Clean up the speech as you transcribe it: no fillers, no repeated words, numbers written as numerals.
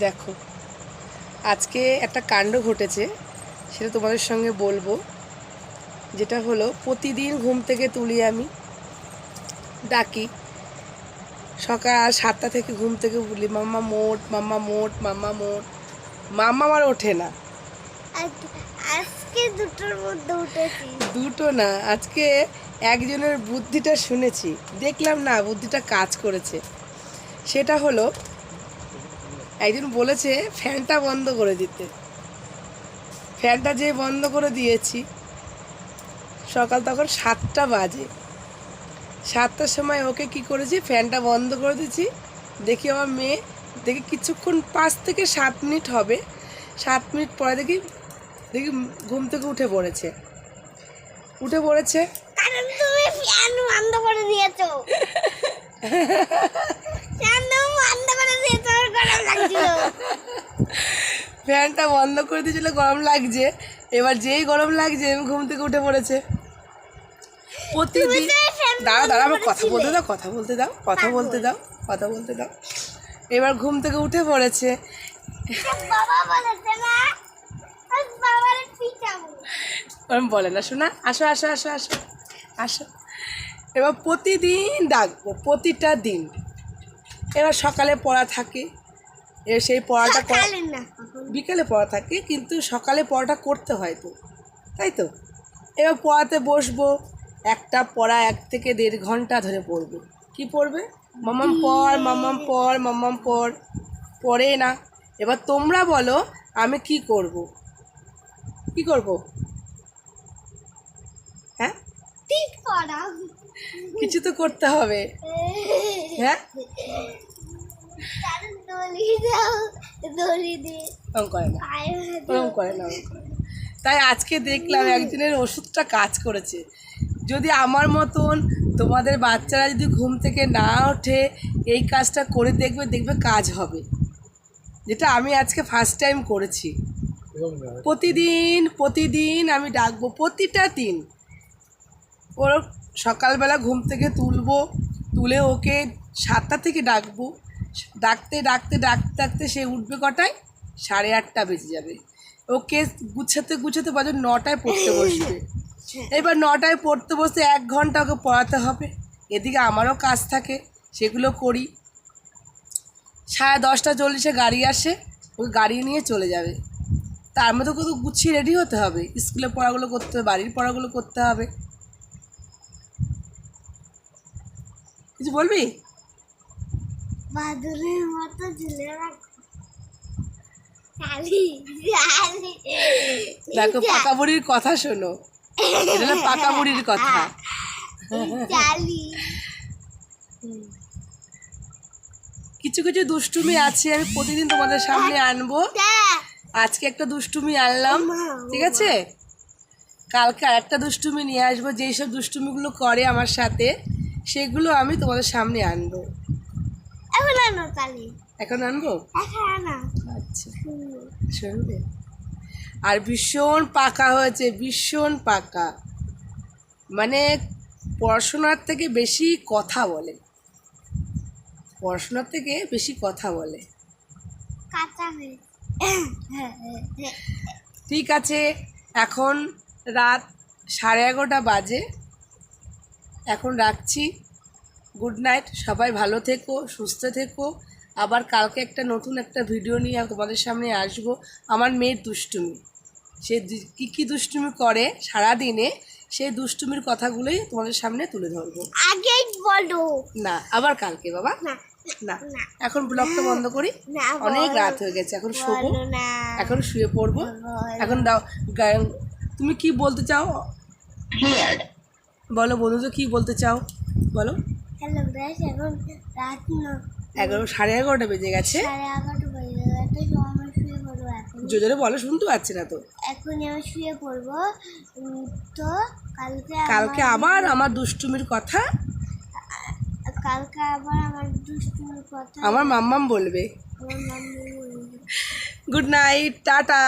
দেখো আজকে একটা কাণ্ড ঘটেছে, সেটা তোমাদের সঙ্গে বলবো। যেটা হলো, প্রতিদিন ঘুম থেকে তুলি আমি, ডাকি সকাল 7টা থেকে ঘুম থেকে বলি মাম্মা মোট, মাম্মা মোট, মাম্মা মোট। মাম্মা আমার ওঠে না। আজকে দুটোর মধ্যে উঠেছি। দুটো না, আজকে একজনের বুদ্ধিটা শুনেছি, দেখলাম না বুদ্ধিটা কাজ করেছে। সেটা হলো, একজন বলেছে ফ্যানটা বন্ধ করে দিতে। ফ্যানটা যে বন্ধ করে দিয়েছি, সকাল তখন 7টা বাজে। 7টার সময় ওকে কি করেছি, ফ্যানটা বন্ধ করে দিয়েছি। দেখি আমার মেয়ে, দেখি কিছুক্ষণ 5 থেকে 7 মিনিট হবে, 7 মিনিট পরে দেখি দেখি ঘুম থেকে উঠে পড়েছে। কারণ তুমি ফ্যান বন্ধ করে দিয়েছো। ফ্যান বন্ধ করে দিয়েছো, আমার গরম লাগছিল। ফ্যানটা বন্ধ করে দিয়েছিল, গরম লাগছে। এবার যেই গরম লাগছে আমি ঘুম থেকে উঠে পড়েছে। প্রতিদিন দাঁড়া আমার কথা বলতে দাও। এবার ঘুম থেকে উঠে পড়েছে। বাবা বলেছে না, বাবার পিটাবো। ওরম বলে না, শোনা, আসো আসো আসো আসো আসো। এবার প্রতিদিন ডাকবো, প্রতিটা দিন। এবার সকালে পড়া থাকে, এবার সেই পড়াটা বিকেলে পড়া থাকে, কিন্তু সকালে পড়াটা করতে হয় তো, তাই তো। এবার পড়াতে বসবো, একটা পড়া 1 থেকে 1.5 ঘন্টা ধরে পড়বে। কি পড়বে? মাম্মাম পড়, মাম্মাম পড়, মাম্মাম পড়। পড়ে না। এবার তোমরা বলো আমি কি করব? হ্যাঁ, ঠিক করা কিছু তো করতে হবে। হ্যাঁ, দড়ি দিয়ে ওরম করে না। তাই আজকে দেখলাম একজনের ওষুধটা কাজ করেছে। যদি আমার মতন তোমাদের বাচ্চারা যদি ঘুম থেকে না ওঠে, এই কাজটা করে দেখবে কাজ হবে। যেটা আমি আজকে ফার্স্ট টাইম করেছি। প্রতিদিন আমি ডাকবো, প্রতিটা দিন। ওর সকালবেলা ঘুম থেকে তুলে ওকে 7টা থেকে ডাকবো। ডাকতে সে উঠবে কটায়? 8:30 বেজে যাবে। ওকে গুছাতে বাজে 9টায় পড়তে বসবে। এবার 9টায় পড়তে বসতে 1 ঘন্টা ওকে পড়াতে হবে। এদিকে আমারও কাজ থাকে, সেগুলো করি। 10:30 গাড়ি আসে, ওকে গাড়ি নিয়ে চলে যাবে। তার মধ্যে কত গুছিয়ে রেডি হতে হবে, স্কুলের পড়াগুলো করতে হবে, বাড়ির পড়াগুলো করতে হবে। কিছু বলবি? বাদুরের মতো ঝুলে রাখো। দেখো, পাকা বুড়ির কথা শোনো, এটা হলো পাকা বুড়ির কথা। কিছু দুষ্টুমি আছে, আমি প্রতিদিন তোমাদের সামনে আনবো। আজকে একটা দুষ্টুমি আনলাম, ঠিক আছে? কালকে আরেকটা দুষ্টুমি নিয়ে আসবো। যেই সব দুষ্টুমিগুলো করে আমার সাথে, সেগুলো আমি তোমাদের সামনে আনবো। এখন আনবো? আচ্ছা, শুনবে। আর ভীষণ পাকা হয়েছে, ভীষণ পাকা। মানে পড়াশোনার থেকে বেশি কথা বলে। ঠিক আছে, এখন রাত 11:30 বাজে। এখন রাখছি। গুড নাইট, সবাই ভালো থেকো, সুস্থ থেকো। আবার কালকে নতুন একটা ভিডিও নিয়ে তোমাদের সামনে আসবো। আমার মেয়ের দুষ্টুমি, সে কী দুষ্টুমি করে সারাদিনে, সেই দুষ্টুমির কথাগুলোই তোমাদের সামনে তুলে ধরবো। আগেই বলো না, আবার কালকে বাবা। না, এখন ব্লগটা বন্ধ করি, অনেক রাত হয়ে গেছে। এখন শোবো, এখন শুয়ে পড়বো। এখন দাও, তুমি কি বলতে চাও বলো, বন্ধু, কি বলতে চাও বলো। হ্যালো গাইস, এখন রাত 11:30 বেজে গেছে। 11:30 বেজে গেছে, আমি শুয়ে পড়বো এখন। জোরে বলো, শুনতে পাচ্ছি না তো। এখন আমি শুয়ে পড়বো। তো কালকে আবার আমার দুষ্টুমির কথা, আমার মাম্মাম বলবে। Good night, tata.